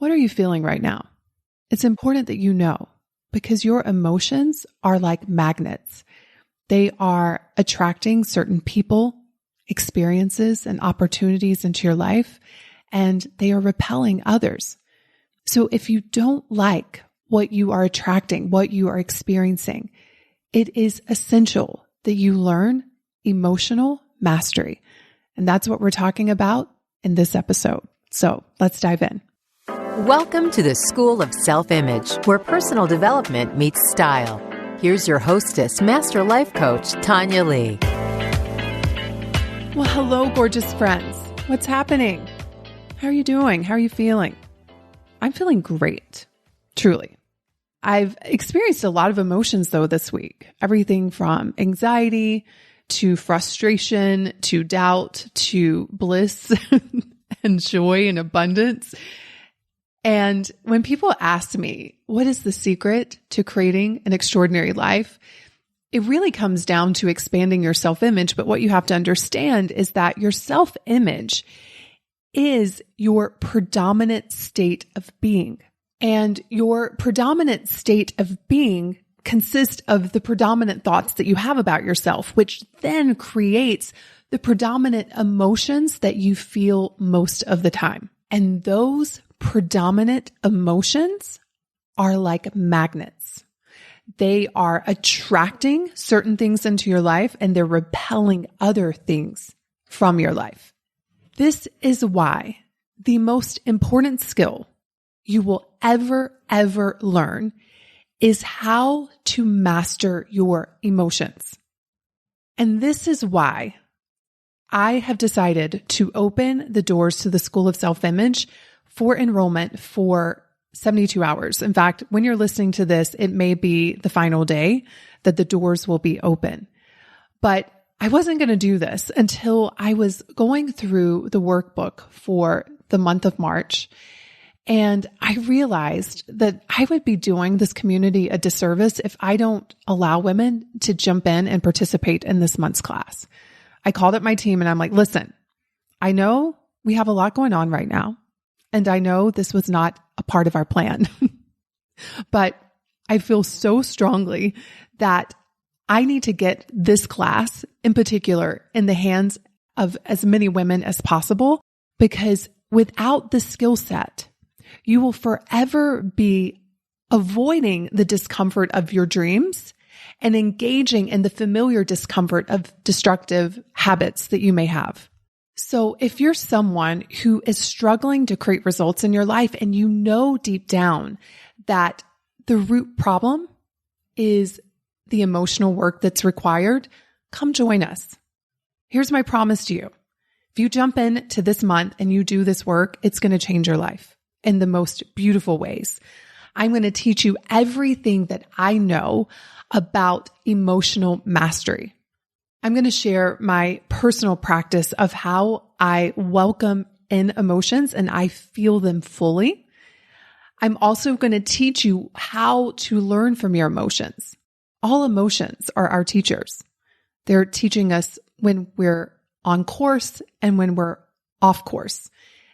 What are you feeling right now? It's important that you know, because your emotions are like magnets. They are attracting certain people, experiences, and opportunities into your life, and they are repelling others. So if you don't like what you are attracting, what you are experiencing, it is essential that you learn emotional mastery. And that's what we're talking about in this episode. So let's dive in. Welcome to the School of Self-Image, where personal development meets style. Here's your hostess, Master Life Coach, Tanya Lee. Well, hello, gorgeous friends. What's happening? How are you doing? How are you feeling? I'm feeling great, truly. I've experienced a lot of emotions, though, this week. Everything from anxiety to frustration to doubt to bliss and joy and abundance. And when people ask me, what is the secret to creating an extraordinary life? It really comes down to expanding your self-image. But what you have to understand is that your self-image is your predominant state of being. And your predominant state of being consists of the predominant thoughts that you have about yourself, which then creates the predominant emotions that you feel most of the time. And those predominant emotions are like magnets. They are attracting certain things into your life and they're repelling other things from your life. This is why the most important skill you will ever learn is how to master your emotions. And this is why I have decided to open the doors to the School of Self-Image for enrollment for 72 hours. In fact, when you're listening to this, it may be the final day that the doors will be open. But I wasn't going to do this until I was going through the workbook for the month of March. And I realized that I would be doing this community a disservice if I don't allow women to jump in and participate in this month's class. I called up my team and I'm like, listen, I know we have a lot going on right now. And I know this was not a part of our plan, but I feel so strongly that I need to get this class in particular in the hands of as many women as possible, because without the skill set, you will forever be avoiding the discomfort of your dreams and engaging in the familiar discomfort of destructive habits that you may have. So if you're someone who is struggling to create results in your life and you know deep down that the root problem is the emotional work that's required, come join us. Here's my promise to you. If you jump in to this month and you do this work, it's going to change your life in the most beautiful ways. I'm going to teach you everything that I know about emotional mastery. I'm going to share my personal practice of how I welcome in emotions and I feel them fully. I'm also going to teach you how to learn from your emotions. All emotions are our teachers. They're teaching us when we're on course and when we're off course.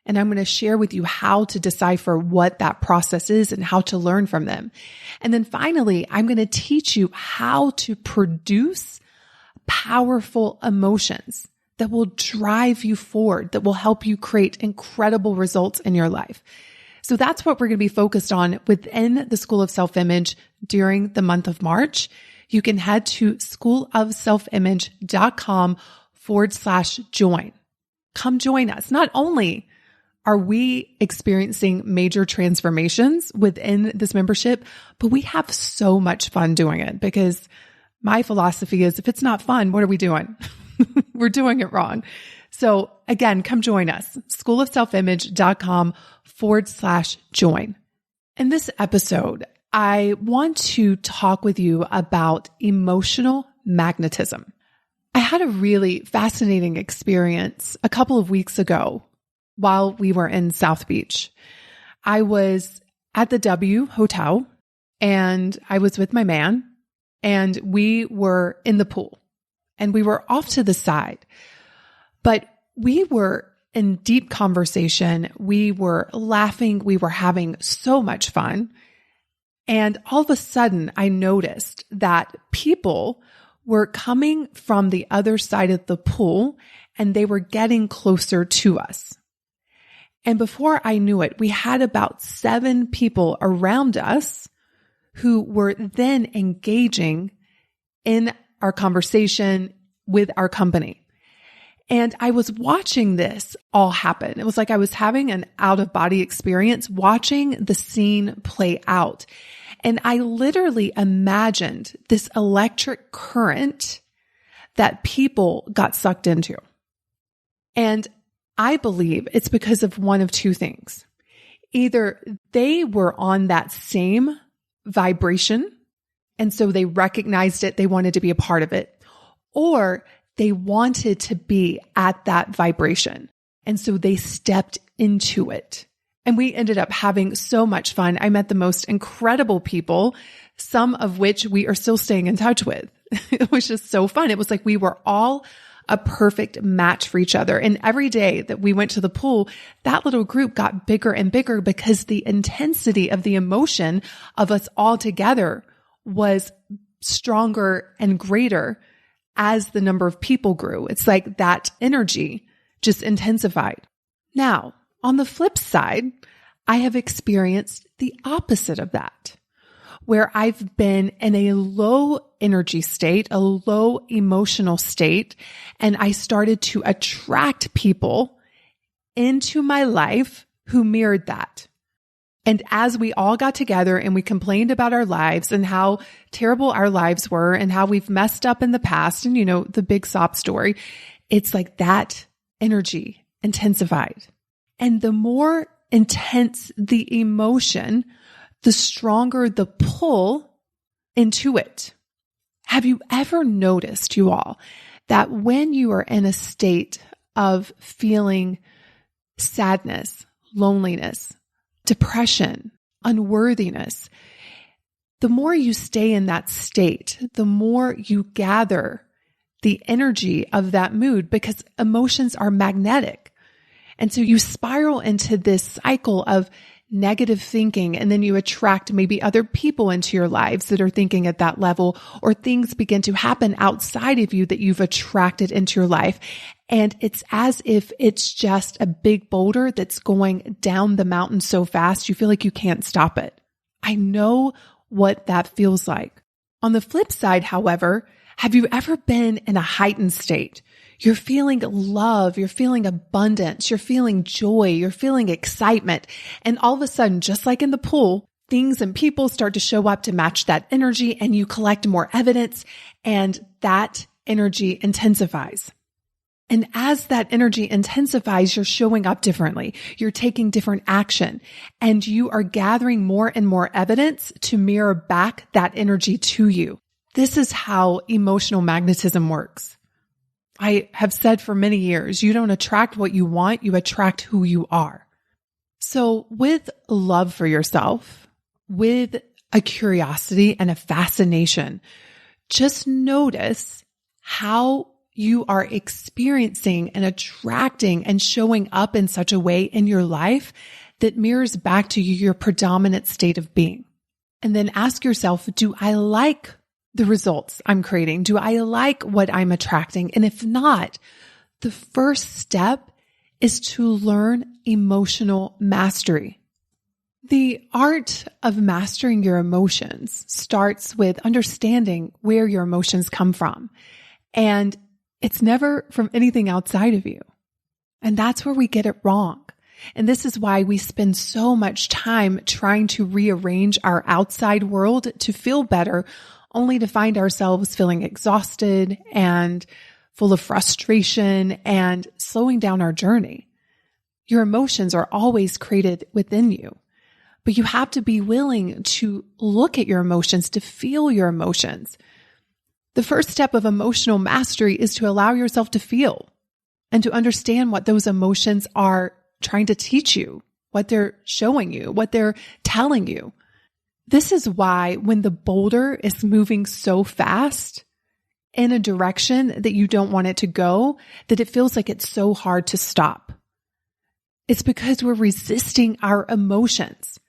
And I'm going to share with you how to decipher what that process is and how to learn from them. And then finally, I'm going to teach you how to produce powerful emotions that will drive you forward, that will help you create incredible results in your life. So that's what we're going to be focused on within the School of Self-Image during the month of March. You can head to schoolofselfimage.com/join. Come join us. Not only are we experiencing major transformations within this membership, but we have so much fun doing it, because my philosophy is if it's not fun, what are we doing? We're doing it wrong. So again, come join us. schoolofselfimage.com/join. In this episode, I want to talk with you about emotional magnetism. I had a really fascinating experience a couple of weeks ago while we were in South Beach. I was at the W Hotel and I was with my man and we were in the pool and we were off to the side, but we were in deep conversation. We were laughing. We were having so much fun. And all of a sudden, I noticed that people were coming from the other side of the pool and they were getting closer to us. And before I knew it, we had about 7 people around us who were then engaging in our conversation with our company. And I was watching this all happen. It was like I was having an out-of-body experience watching the scene play out. And I literally imagined this electric current that people got sucked into. And I believe it's because of one of two things. Either they were on that same vibration, and so they recognized it, they wanted to be a part of it, or they wanted to be at that vibration. And so they stepped into it. And we ended up having so much fun. I met the most incredible people, some of which we are still staying in touch with. It was just so fun. It was like we were all a perfect match for each other. And every day that we went to the pool, that little group got bigger and bigger because the intensity of the emotion of us all together was stronger and greater as the number of people grew. It's like that energy just intensified. Now, on the flip side, I have experienced the opposite of that, where I've been in a low energy state, a low emotional state, and I started to attract people into my life who mirrored that. And as we all got together and we complained about our lives and how terrible our lives were and how we've messed up in the past and, the big sob story, it's like that energy intensified. And the more intense the emotion, the stronger the pull into it. Have you ever noticed, you all, that when you are in a state of feeling sadness, loneliness, depression, unworthiness, the more you stay in that state, the more you gather the energy of that mood because emotions are magnetic. And so you spiral into this cycle of negative thinking, and then you attract maybe other people into your lives that are thinking at that level, or things begin to happen outside of you that you've attracted into your life. And it's as if it's just a big boulder that's going down the mountain so fast, you feel like you can't stop it. I know what that feels like. On the flip side, however, have you ever been in a heightened state? You're feeling love, you're feeling abundance, you're feeling joy, you're feeling excitement. And all of a sudden, just like in the pool, things and people start to show up to match that energy, and you collect more evidence, and that energy intensifies. And as that energy intensifies, you're showing up differently. You're taking different action, and you are gathering more and more evidence to mirror back that energy to you. This is how emotional magnetism works. I have said for many years, you don't attract what you want, you attract who you are. So with love for yourself, with a curiosity and a fascination, just notice how you are experiencing and attracting and showing up in such a way in your life that mirrors back to you your predominant state of being. And then ask yourself, do I like the results I'm creating? Do I like what I'm attracting? And if not, the first step is to learn emotional mastery. The art of mastering your emotions starts with understanding where your emotions come from. And it's never from anything outside of you. And that's where we get it wrong. And this is why we spend so much time trying to rearrange our outside world to feel better, only to find ourselves feeling exhausted and full of frustration and slowing down our journey. Your emotions are always created within you, but you have to be willing to look at your emotions, to feel your emotions. The first step of emotional mastery is to allow yourself to feel and to understand what those emotions are trying to teach you, what they're showing you, what they're telling you. This is why when the boulder is moving so fast in a direction that you don't want it to go, that it feels like it's so hard to stop. It's because we're resisting our emotions.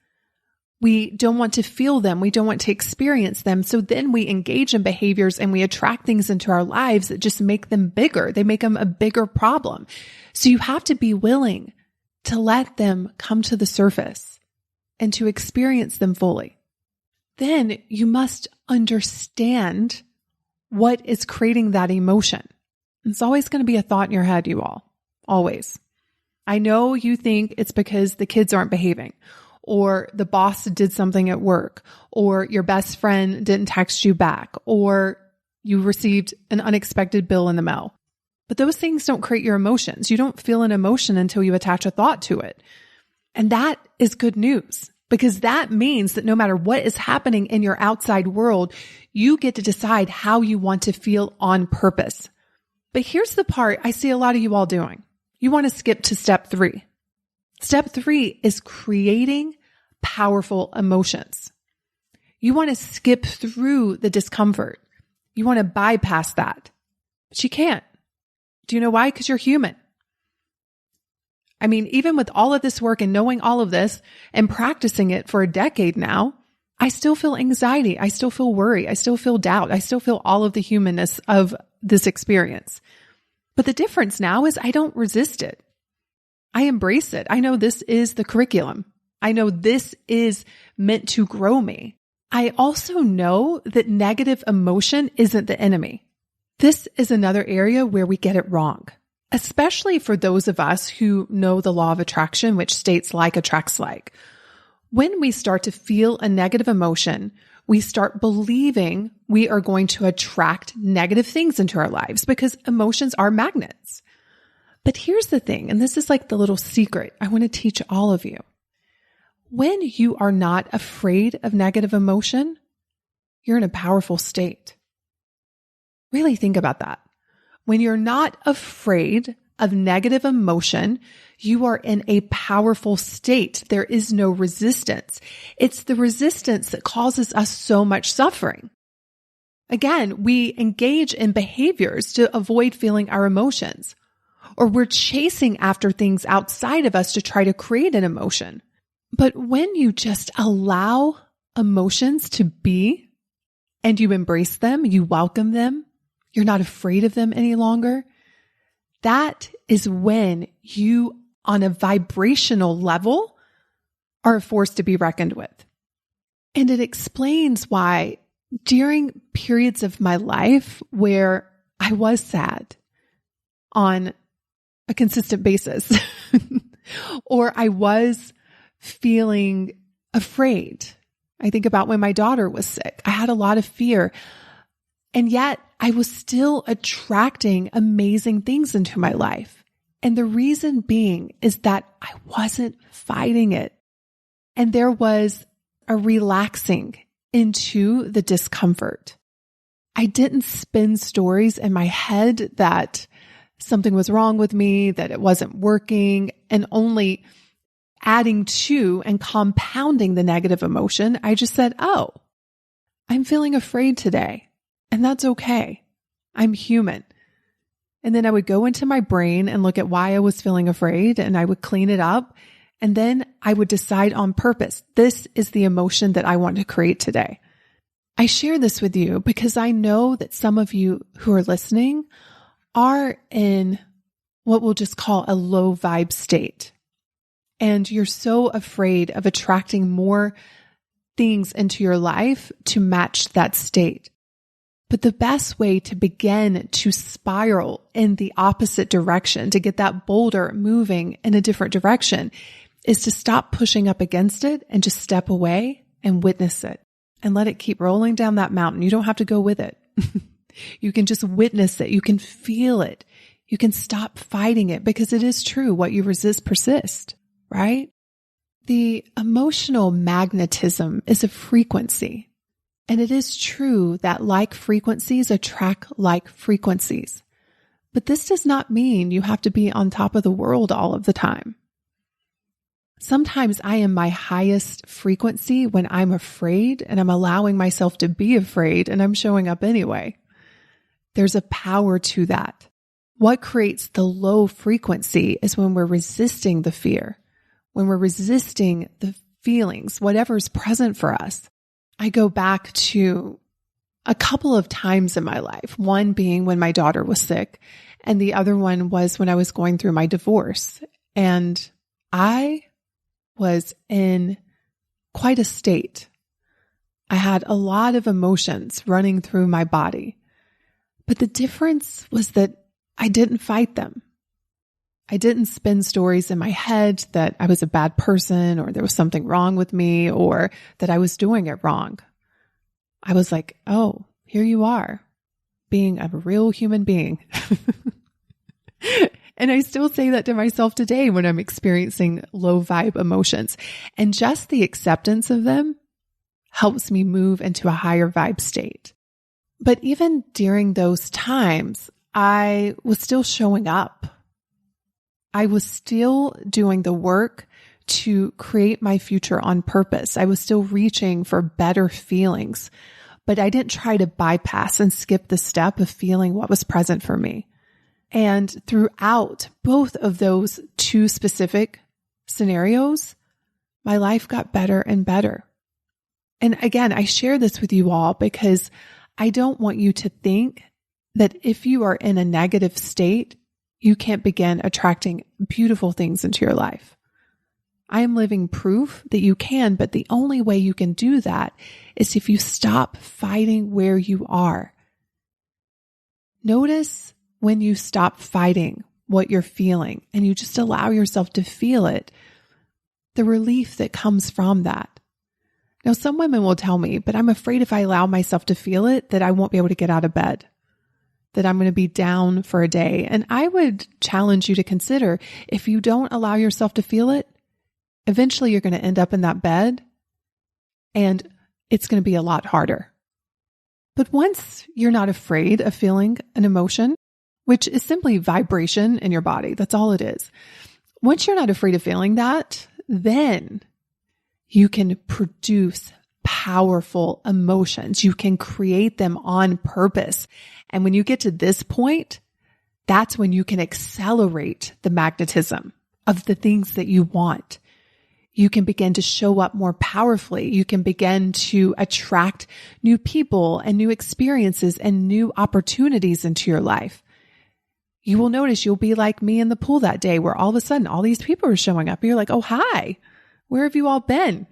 We don't want to feel them. We don't want to experience them. So then we engage in behaviors and we attract things into our lives that just make them bigger. They make them a bigger problem. So you have to be willing to let them come to the surface and to experience them fully. Then you must understand what is creating that emotion. It's always going to be a thought in your head, you all. Always. I know you think it's because the kids aren't behaving, or the boss did something at work, or your best friend didn't text you back, or you received an unexpected bill in the mail. But those things don't create your emotions. You don't feel an emotion until you attach a thought to it. And that is good news, because that means that no matter what is happening in your outside world, you get to decide how you want to feel on purpose. But here's the part I see a lot of you all doing. You want to skip to step 3. Step 3 is creating powerful emotions. You want to skip through the discomfort. You want to bypass that, but you can't. Do you know why? Because you're human. I mean, even with all of this work and knowing all of this and practicing it for a decade now, I still feel anxiety. I still feel worry. I still feel doubt. I still feel all of the humanness of this experience. But the difference now is I don't resist it. I embrace it. I know this is the curriculum. I know this is meant to grow me. I also know that negative emotion isn't the enemy. This is another area where we get it wrong, especially for those of us who know the law of attraction, which states like attracts like. When we start to feel a negative emotion, we start believing we are going to attract negative things into our lives because emotions are magnets. But here's the thing, and this is like the little secret I want to teach all of you. When you are not afraid of negative emotion, you're in a powerful state. Really think about that. When you're not afraid of negative emotion, you are in a powerful state. There is no resistance. It's the resistance that causes us so much suffering. Again, we engage in behaviors to avoid feeling our emotions, or we're chasing after things outside of us to try to create an emotion. But when you just allow emotions to be and you embrace them, you welcome them, you're not afraid of them any longer, that is when you, on a vibrational level, are a force to be reckoned with. And it explains why during periods of my life where I was sad on a consistent basis, or I was feeling afraid. I think about when my daughter was sick. I had a lot of fear, and yet I was still attracting amazing things into my life. And the reason being is that I wasn't fighting it. And there was a relaxing into the discomfort. I didn't spin stories in my head that something was wrong with me, that it wasn't working, and only adding to and compounding the negative emotion. I just said, oh, I'm feeling afraid today. And that's okay. I'm human. And then I would go into my brain and look at why I was feeling afraid, and I would clean it up. And then I would decide on purpose, this is the emotion that I want to create today. I share this with you because I know that some of you who are listening are in what we'll just call a low vibe state. And you're so afraid of attracting more things into your life to match that state. But the best way to begin to spiral in the opposite direction, to get that boulder moving in a different direction, is to stop pushing up against it and just step away and witness it and let it keep rolling down that mountain. You don't have to go with it. You can just witness it. You can feel it. You can stop fighting it, because it is true. What you resist persists, right? The emotional magnetism is a frequency. And it is true that like frequencies attract like frequencies. But this does not mean you have to be on top of the world all of the time. Sometimes I am my highest frequency when I'm afraid, and I'm allowing myself to be afraid, and I'm showing up anyway. There's a power to that. What creates the low frequency is when we're resisting the fear, when we're resisting the feelings, whatever's present for us. I go back to a couple of times in my life, one being when my daughter was sick, and the other one was when I was going through my divorce. And I was in quite a state. I had a lot of emotions running through my body. But the difference was that I didn't fight them. I didn't spin stories in my head that I was a bad person or there was something wrong with me or that I was doing it wrong. I was like, oh, here you are, being a real human being. And I still say that to myself today when I'm experiencing low vibe emotions. And just the acceptance of them helps me move into a higher vibe state. But even during those times, I was still showing up. I was still doing the work to create my future on purpose. I was still reaching for better feelings, but I didn't try to bypass and skip the step of feeling what was present for me. And throughout both of those two specific scenarios, my life got better and better. And again, I share this with you all because I don't want you to think that if you are in a negative state, you can't begin attracting beautiful things into your life. I am living proof that you can, but the only way you can do that is if you stop fighting where you are. Notice when you stop fighting what you're feeling and you just allow yourself to feel it, the relief that comes from that. Now, some women will tell me, but I'm afraid if I allow myself to feel it, that I won't be able to get out of bed, that I'm going to be down for a day. And I would challenge you to consider, if you don't allow yourself to feel it, eventually you're going to end up in that bed and it's going to be a lot harder. But once you're not afraid of feeling an emotion, which is simply vibration in your body, that's all it is. Once you're not afraid of feeling that, then you can produce powerful emotions. You can create them on purpose. And when you get to this point, that's when you can accelerate the magnetism of the things that you want. You can begin to show up more powerfully. You can begin to attract new people and new experiences and new opportunities into your life. You will notice you'll be like me in the pool that day where all of a sudden all these people are showing up. You're like, oh, hi. Where have you all been?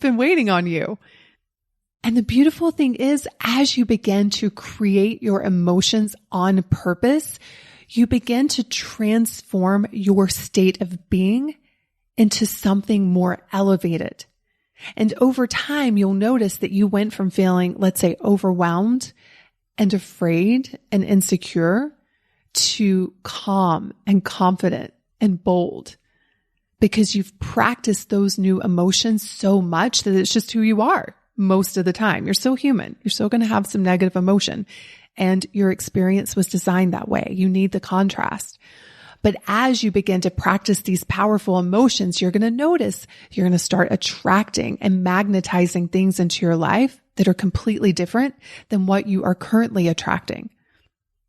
Been waiting on you. And the beautiful thing is, as you begin to create your emotions on purpose, you begin to transform your state of being into something more elevated. And over time, you'll notice that you went from feeling, let's say, overwhelmed and afraid and insecure to calm and confident and bold, because you've practiced those new emotions so much that it's just who you are most of the time. You're so human. You're still going to have some negative emotion, and your experience was designed that way. You need the contrast. But as you begin to practice these powerful emotions, you're going to notice you're going to start attracting and magnetizing things into your life that are completely different than what you are currently attracting.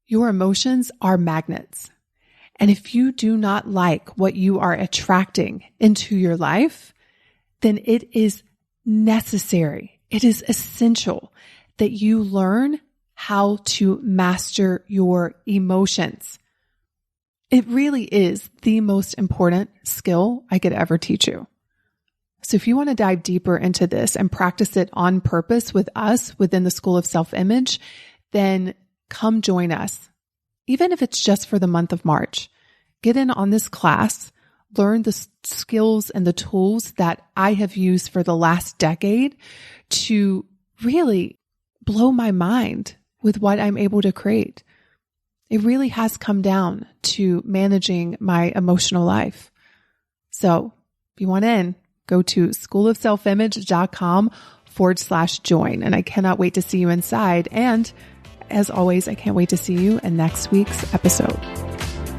Your emotions are magnets. And if you do not like what you are attracting into your life, then it is necessary. It is essential that you learn how to master your emotions. It really is the most important skill I could ever teach you. So if you want to dive deeper into this and practice it on purpose with us within the School of Self-Image, then come join us. Even if it's just for the month of March, get in on this class, learn the skills and the tools that I have used for the last decade to really blow my mind with what I'm able to create. It really has come down to managing my emotional life. So if you want in, go to schoolofselfimage.com/join. And I cannot wait to see you inside. And as always, I can't wait to see you in next week's episode.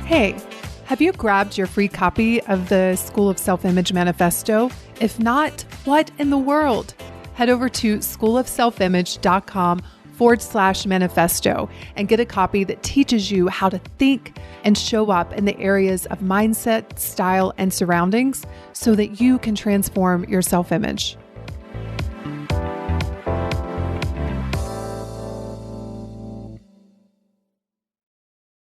Hey, have you grabbed your free copy of the School of Self-Image Manifesto? If not, what in the world? Head over to schoolofselfimage.com /manifesto and get a copy that teaches you how to think and show up in the areas of mindset, style, and surroundings so that you can transform your self-image.